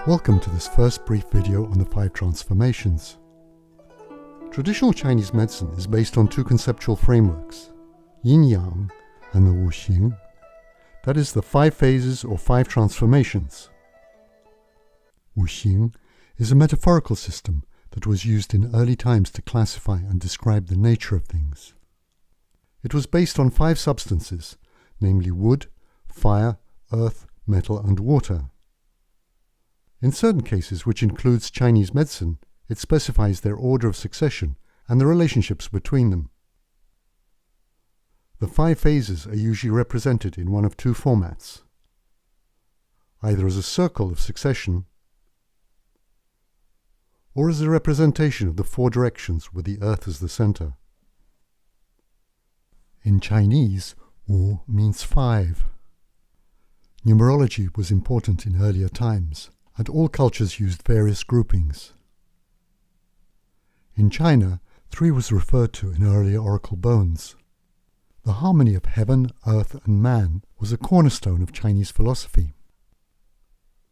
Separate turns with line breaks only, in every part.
Welcome to this first brief video on the 5 transformations. Traditional Chinese medicine is based on 2 conceptual frameworks, yin-yang and the Wu Xing. That is the 5 phases or 5 transformations. Wuxing is a metaphorical system that was used in early times to classify and describe the nature of things. It was based on 5 substances, namely wood, fire, earth, metal and water. In certain cases, which includes Chinese medicine, it specifies their order of succession and the relationships between them. The 5 phases are usually represented in one of 2 formats, either as a circle of succession or as a representation of the 4 directions with the earth as the center. In Chinese, Wu means 5. Numerology was important in earlier times, and all cultures used various groupings. In China, 3 was referred to in earlier oracle bones. The harmony of heaven, earth and man was a cornerstone of Chinese philosophy.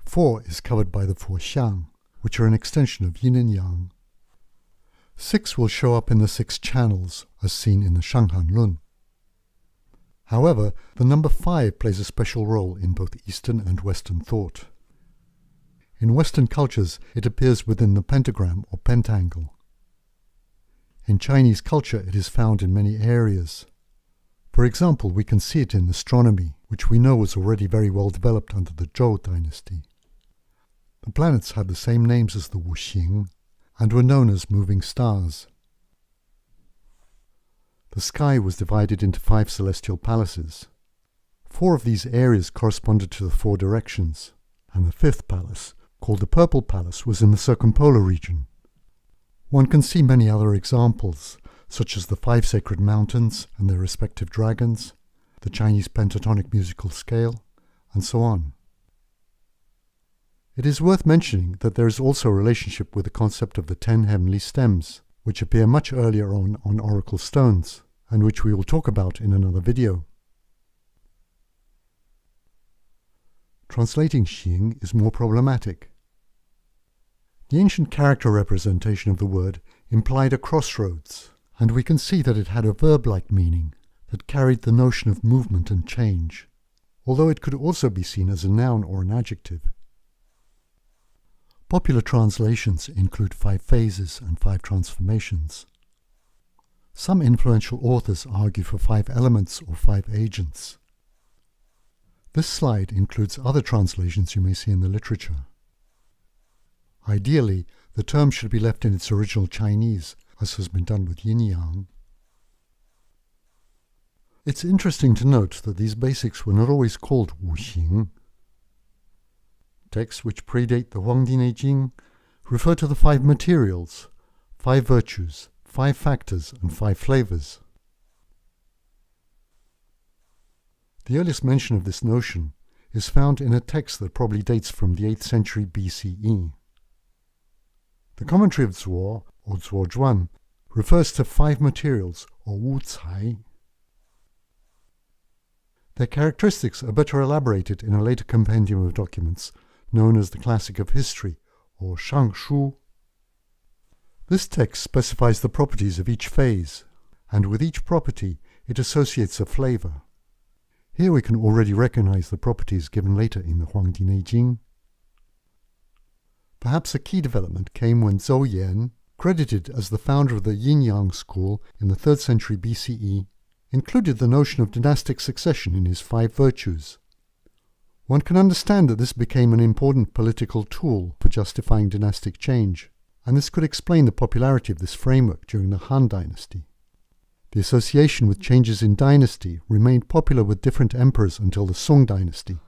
4 is covered by the 4 xiang, which are an extension of yin and yang. 6 will show up in the 6 channels, as seen in the Shanghan Lun. However, the number 5 plays a special role in both Eastern and Western thought. In Western cultures, it appears within the pentagram or pentangle. In Chinese culture, it is found in many areas. For example, we can see it in astronomy, which we know was already very well developed under the Zhou dynasty. The planets had the same names as the Wuxing and were known as moving stars. The sky was divided into 5 celestial palaces. 4 of these areas corresponded to the 4 directions, and the 5th palace, called the Purple Palace, was in the circumpolar region. One can see many other examples, such as the 5 sacred mountains and their respective dragons, the Chinese pentatonic musical scale, and so on. It is worth mentioning that there is also a relationship with the concept of the 10 heavenly stems, which appear much earlier on oracle stones, and which we will talk about in another video. Translating Xing is more problematic. The ancient character representation of the word implied a crossroads, and we can see that it had a verb-like meaning that carried the notion of movement and change, although it could also be seen as a noun or an adjective. Popular translations include 5 phases and 5 transformations. Some influential authors argue for 5 elements or 5 agents. This slide includes other translations you may see in the literature. Ideally, the term should be left in its original Chinese, as has been done with yin-yang. It's interesting to note that these basics were not always called Wuxing. Texts which predate the Huangdi Jing refer to the 5 materials, 5 virtues, 5 factors, and 5 flavors. The earliest mention of this notion is found in a text that probably dates from the 8th century BCE. The commentary of Zuo, or Zuozhuan, refers to 5 materials, or Wu Cai. Their characteristics are better elaborated in a later compendium of documents known as the Classic of History, or Shangshu. This text specifies the properties of each phase, and with each property it associates a flavor. Here we can already recognize the properties given later in the Huangdi Jing. Perhaps a key development came when Zhou Yan, credited as the founder of the yin-yang school in the 3rd century BCE, included the notion of dynastic succession in his 5 virtues. One can understand that this became an important political tool for justifying dynastic change, and this could explain the popularity of this framework during the Han dynasty. The association with changes in dynasty remained popular with different emperors until the Song dynasty.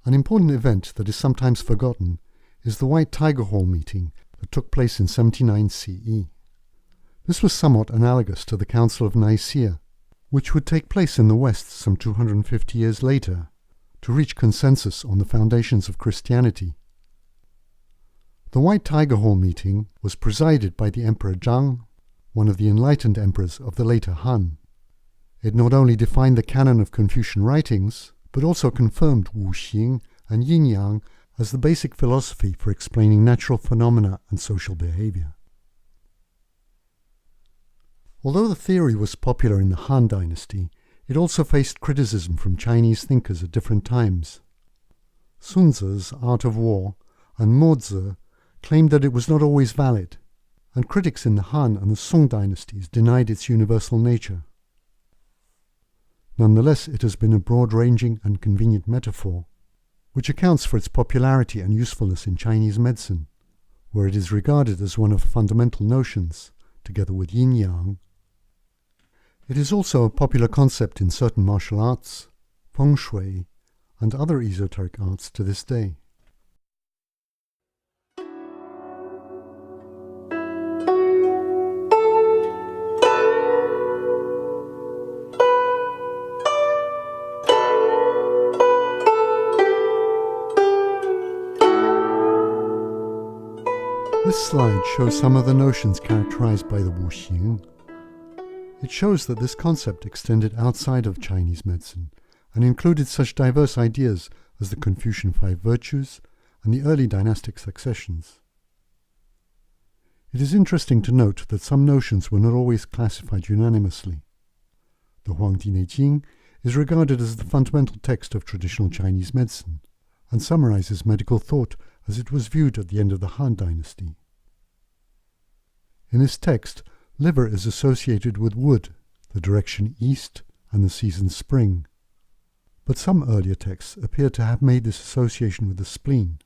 An important event that is sometimes forgotten is the White Tiger Hall meeting that took place in 79 CE. This was somewhat analogous to the Council of Nicaea, which would take place in the West some 250 years later, to reach consensus on the foundations of Christianity. The White Tiger Hall meeting was presided by the Emperor Zhang, one of the enlightened emperors of the later Han. It not only defined the canon of Confucian writings, but also confirmed Wu Xing and yin-yang as the basic philosophy for explaining natural phenomena and social behavior. Although the theory was popular in the Han Dynasty, it also faced criticism from Chinese thinkers at different times. Sun Tzu's Art of War and Mo Tzu claimed that it was not always valid, and critics in the Han and the Song dynasties denied its universal nature. Nonetheless, it has been a broad-ranging and convenient metaphor, which accounts for its popularity and usefulness in Chinese medicine, where it is regarded as one of the fundamental notions, together with yin-yang. It is also a popular concept in certain martial arts, feng shui, and other esoteric arts to this day. This slide shows some of the notions characterized by the Wu Xing. It shows that this concept extended outside of Chinese medicine and included such diverse ideas as the Confucian Five Virtues and the early dynastic successions. It is interesting to note that some notions were not always classified unanimously. The Huangdi Neijing is regarded as the fundamental text of traditional Chinese medicine and summarizes medical thought as it was viewed at the end of the Han Dynasty. In this text, liver is associated with wood, the direction east, and the season spring. But some earlier texts appear to have made this association with the spleen.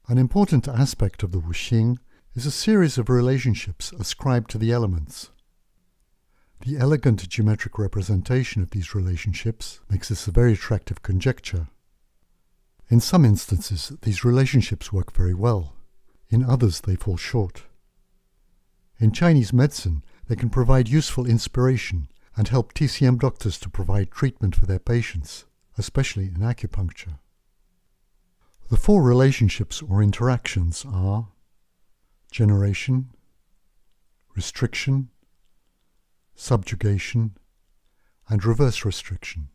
An important aspect of the Wuxing is a series of relationships ascribed to the elements. The elegant geometric representation of these relationships makes this a very attractive conjecture. In some instances, these relationships work very well. In others, they fall short. In Chinese medicine, they can provide useful inspiration and help TCM doctors to provide treatment for their patients, especially in acupuncture. The four relationships or interactions are generation, restriction, subjugation, and reverse restriction.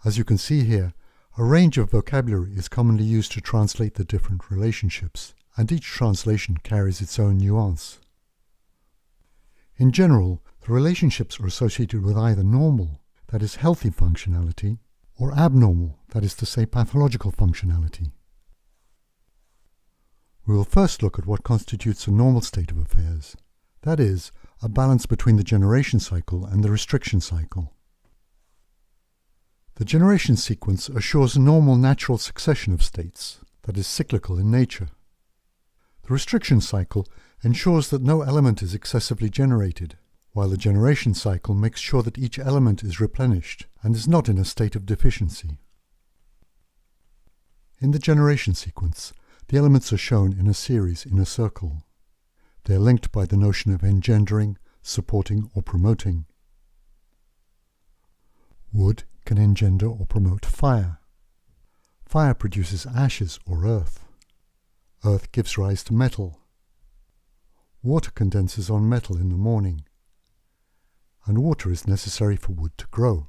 As you can see here, a range of vocabulary is commonly used to translate the different relationships, and each translation carries its own nuance. In general, the relationships are associated with either normal, that is healthy functionality, or abnormal, that is to say pathological functionality. We will first look at what constitutes a normal state of affairs, that is, a balance between the generation cycle and the restriction cycle. The generation sequence assures a normal natural succession of states, that is cyclical in nature. The restriction cycle ensures that no element is excessively generated, while the generation cycle makes sure that each element is replenished and is not in a state of deficiency. In the generation sequence, the elements are shown in a series in a circle. They are linked by the notion of engendering, supporting, or promoting. Wood can engender or promote fire. Fire produces ashes or earth. Earth gives rise to metal. Water condenses on metal in the morning. And water is necessary for wood to grow.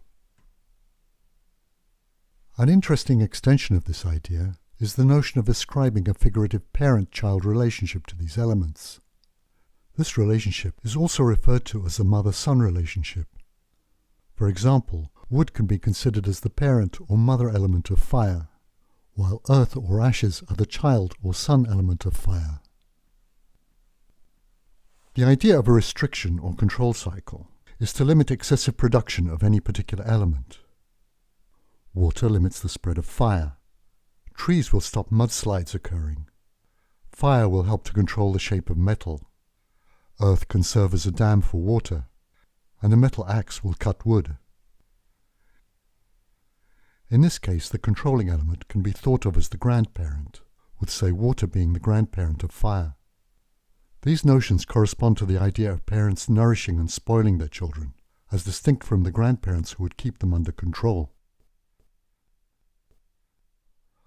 An interesting extension of this idea is the notion of ascribing a figurative parent-child relationship to these elements. This relationship is also referred to as a mother-son relationship. For example, wood can be considered as the parent or mother element of fire, while earth or ashes are the child or son element of fire. The idea of a restriction or control cycle is to limit excessive production of any particular element. Water limits the spread of fire. Trees will stop mudslides occurring. Fire will help to control the shape of metal. Earth can serve as a dam for water, and a metal axe will cut wood. In this case, the controlling element can be thought of as the grandparent, with, say, water being the grandparent of fire. These notions correspond to the idea of parents nourishing and spoiling their children, as distinct from the grandparents who would keep them under control.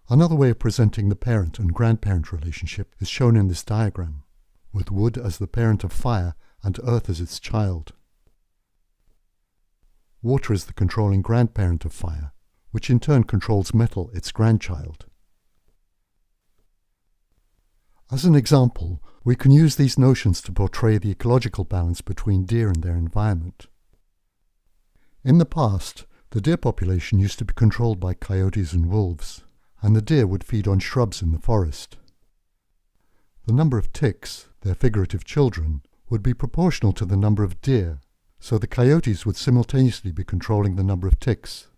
Another way of presenting the parent and grandparent relationship is shown in this diagram, with wood as the parent of fire and earth as its child. Water is the controlling grandparent of fire, which in turn controls metal, its grandchild. As an example, we can use these notions to portray the ecological balance between deer and their environment. In the past, the deer population used to be controlled by coyotes and wolves, and the deer would feed on shrubs in the forest. The number of ticks, their figurative children, would be proportional to the number of deer, so the coyotes would simultaneously be controlling the number of ticks.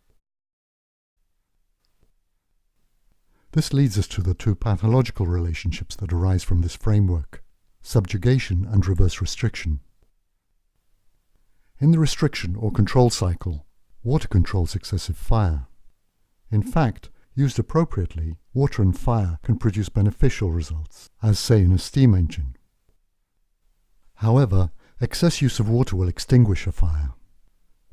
This leads us to the two pathological relationships that arise from this framework: subjugation and reverse restriction. In the restriction or control cycle, water controls excessive fire. In fact, used appropriately, water and fire can produce beneficial results, as say in a steam engine. However, excess use of water will extinguish a fire.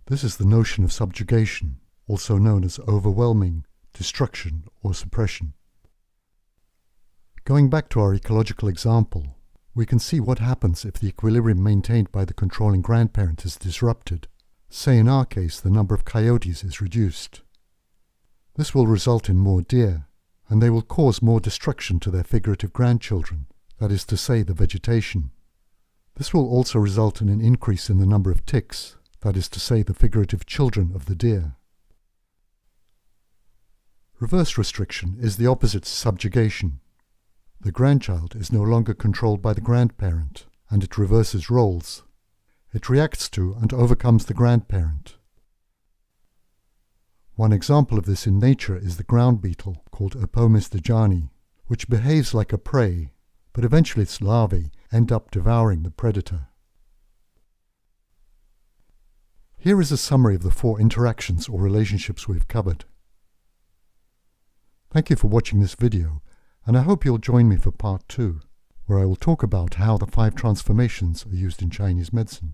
This is the notion of subjugation, also known as overwhelming, destruction, or suppression. Going back to our ecological example, we can see what happens if the equilibrium maintained by the controlling grandparent is disrupted. Say in our case, the number of coyotes is reduced. This will result in more deer, and they will cause more destruction to their figurative grandchildren, that is to say, the vegetation. This will also result in an increase in the number of ticks, that is to say, the figurative children of the deer. Reverse restriction is the opposite to subjugation. The grandchild is no longer controlled by the grandparent, and it reverses roles. It reacts to and overcomes the grandparent. One example of this in nature is the ground beetle, called Opomis dejani, which behaves like a prey, but eventually its larvae end up devouring the predator. Here is a summary of the 4 interactions or relationships we've covered. Thank you for watching this video, and I hope you'll join me for part 2, where I will talk about how the 5 transformations are used in Chinese medicine.